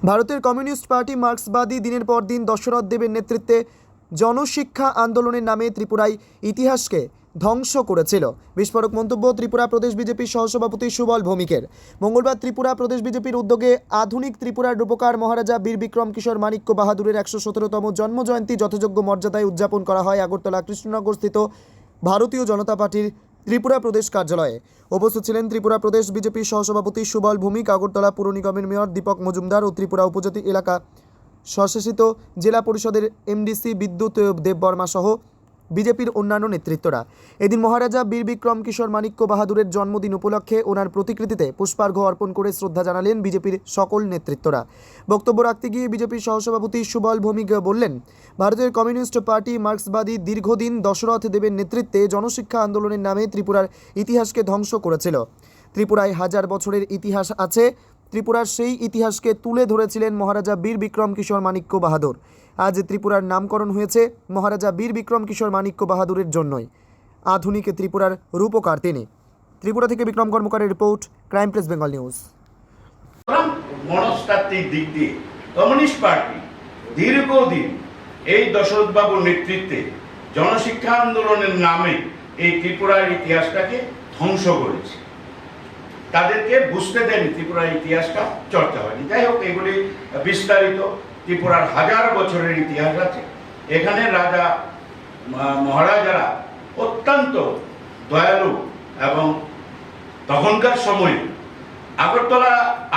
ভারতের communist party মার্ক্সবাদী দিনের পর দিন দশরথ দেবের নেতৃত্বে জনশিক্ষা আন্দোলনের নামে ত্রিপুরায় ইতিহাসকে ধ্বংস করেছিল। বিস্ফোরক মন্তব্য ত্রিপুরা প্রদেশ বিজেপির সহসভাপতি সুবল ভৌমিকের। মঙ্গলবার ত্রিপুরা প্রদেশ বিজেপির উদ্যোগে আধুনিক ত্রিপুরার রূপকার মহারাজা বীর বিক্রম কিশোর মাণিক্য বাহাদুরের ১১৭তম জন্মজয়ন্তী যথাযোগ্য মর্যাদায় উদযাপন করা হয় আগরতলা কৃষ্ণনগরস্থিত ভারতীয় জনতা পার্টির ত্রিপুরা প্রদেশ কার্যালয়ে। উপস্থিত ছিলেন ত্রিপুরা প্রদেশ বিজেপির সহসভাপতি সুবল ভৌমিক, আগরতলা পুর নিগমের মেয়র দীপক মজুমদার ও ত্রিপুরা উপজাতি এলাকা স্বশাসিত জেলা পরিষদের এমডিসি বিদ্যুৎ দেববর্মা সহ বিজেপির অন্যান্য নেতৃত্বরা। এদিন মহারাজা বীর বিক্রম কিশোর মাণিক্য বাহাদুরের জন্মদিন উপলক্ষে ওনার প্রতিকৃতিতে পুষ্পার্ঘ্য অর্পণ করে শ্রদ্ধা জানালেন বিজেপির সকল নেতৃত্বরা। বক্তব্য রাখতে গিয়ে বিজেপির সহসভাপতি সুবল ভৌমিক বললেন, ভারতের কমিউনিস্ট পার্টি মার্ক্সবাদী দীর্ঘদিন দশরথ দেবের নেতৃত্বে জনশিক্ষা আন্দোলনের নামে ত্রিপুরার ইতিহাসকে ধ্বংস করেছিল। ত্রিপুরায় হাজার বছরের ইতিহাস আছে। ত্রিপুরার সেই ইতিহাসকে তুলে ধরেছিলেন মহারাজা বীর বিক্রম কিশোর মাণিক্য বাহাদুর। আজ ত্রিপুরার নামকরণ হয়েছে মহারাজা বীর বিক্রম কিশোর মাণিক্য বাহাদুরের জন্যই। আধুনিক ত্রিপুরার রূপকার তিনি। ত্রিপুরা থেকে বিক্রম কর্মকারের report, crime press Bengal news. মনস্তাত্ত্বিক দিক দিয়ে কমিউনিস্ট পার্টি দীর্ঘদিন এই দশরথ বাবুর নেতৃত্বে জনশিক্ষা আন্দোলনের নামে এই ত্রিপুরার ইতিহাসটাকে ধ্বংস করেছে। তাদেরকে বুঝতে দেয়নি ত্রিপুরার ইতিহাসটা চর্চা হয়নি। যাই হোক, এগুলি বিস্তারিত। ত্রিপুরার হাজার বছরের ইতিহাস আছে। এখানে রাজা মহারাজারা অত্যন্ত দয়ালু এবং তখনকার সময়ে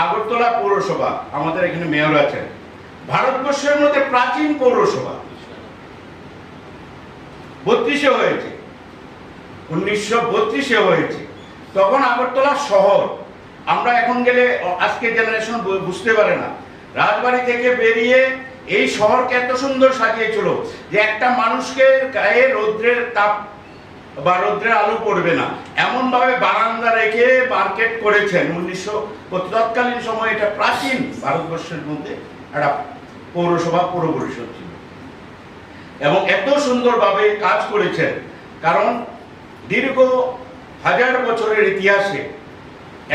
আগরতলা পৌরসভা, আমাদের এখানে মেয়র আছেন, ভারতবর্ষের মধ্যে প্রাচীন পৌরসভা 32-এ হয়েছে, 1932-এ হয়েছে। তখন আগরতলা শহর, আমরা এখন গেলে আজকের জেনারেশন বুঝতে পারে না, রাজবাড়ি থেকে বেরিয়ে এই শহরকে এত সুন্দর সাজিয়েছিল যে একটা মানুষকে গায়ে রৌদ্রের তাপ বা রৌদ্রের আলো পড়বে না, এমন ভাবে বারান্দা রেখে মার্কেট করেছেন। তৎকালীন সময় এটা প্রাচীন ভারতবর্ষের মধ্যে একটা পৌরসভা, পৌর পরিষদ ছিল এবং এত সুন্দরভাবে কাজ করেছেন। কারণ দীর্ঘ হাজার বছরের ইতিহাসে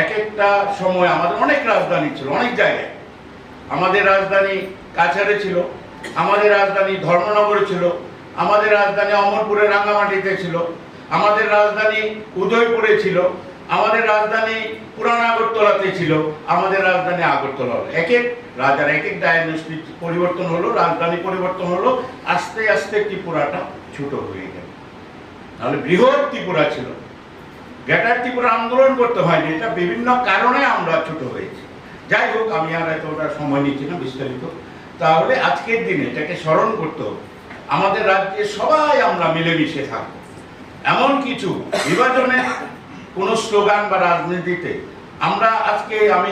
এক একটা সময় আমাদের অনেক রাজধানী ছিল, অনেক জায়গায়। আমাদের রাজধানী কাছাড়ে ছিল, আমাদের রাজধানী ধর্মনগরে ছিল, আমাদের রাজধানী অমরপুরের রাঙ্গামাটিতে ছিল, আমাদের রাজধানী উদয়পুরে ছিল, আমাদের রাজধানী পুরান আগরতলাতে ছিল, আমাদের রাজধানী আগরতলা হলো। এক এক রাজার এক এক ডায়নেস্টি পরিবর্তন হলো, রাজধানী পরিবর্তন হলো, আস্তে আস্তে ত্রিপুরাটা ছোট হয়ে গেল। তাহলে বৃহৎ ত্রিপুরা ছিল। গ্রেটার ত্রিপুরা আন্দোলন করতে হয়নি, এটা বিভিন্ন কারণে আমরা ছোট হয়েছি। যাই হোক, আমি আর এতটা সময় নিচ্ছি না বিস্তারিত। তাহলে আজকের দিনে এটাকে স্মরণ করতে হবে, আমাদের রাজ্যে সবাই আমরা মিলেমিশে থাকবো। এমন কিছু বিভাজনের কোনো স্লোগান বা রাজনীতিতে আমরা আজকে আমি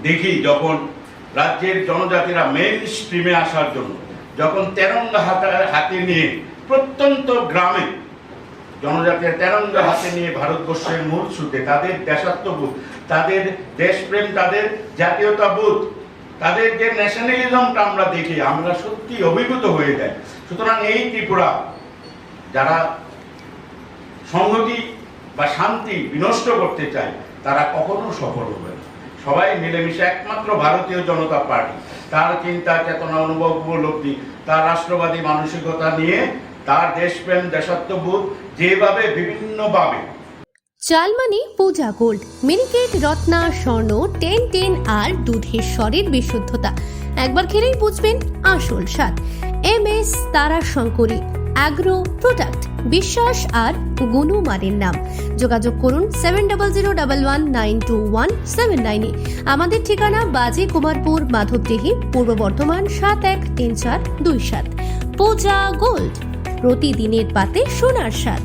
দেখি, যখন রাজ্যের জনজাতিরা মেইন স্ট্রিমে আসার জন্য যখন তেরঙ্গা হাতে নিয়ে প্রত্যন্ত গ্রামে জনজাতির তেরঙ্গা হাতে নিয়ে ভারতবর্ষের মূল সুতে তাদের দেশাত্মবোধ, তাদের দেশপ্রেম, তাদের জাতীয়তাবোধ, তাদের যে ন্যাশনালিজমটা আমরা দেখি, আমরা সত্যি অভিভূত হয়ে যাই। সুতরাং এই ত্রিপুরা যারা সংহতি বা শান্তি বিনষ্ট করতে চায়, তারা কখনো সফল হবে না। সবাই মিলেমিশে, একমাত্র ভারতীয় জনতা পার্টি তার চিন্তা চেতনা, অনুভব, উপলব্ধি, তার রাষ্ট্রবাদী মানসিকতা নিয়ে, তার দেশপ্রেম, দেশাত্মবোধ যেভাবে বিভিন্নভাবে। চালমানি পূজা গোল্ড, মিনিকেট, রত্না, স্বর্ণ 10-10 আর দুধের স্বরের বিশুদ্ধতা। একবার খেলেই বুঝবেন আসল স্বাদ। MS তারা শঙ্করী অ্যাগ্রো প্রোডাক্ট, বিশ্বাস আর গুণমানের নাম। যোগাযোগ করুন 7001192179 এ। আমাদের ঠিকানা বাজে কুমারপুর, মাধবদেহি, পূর্ব বর্ধমান 713427। পূজা গোল্ড, প্রতিদিনের পাতে সোনার স্বাদ।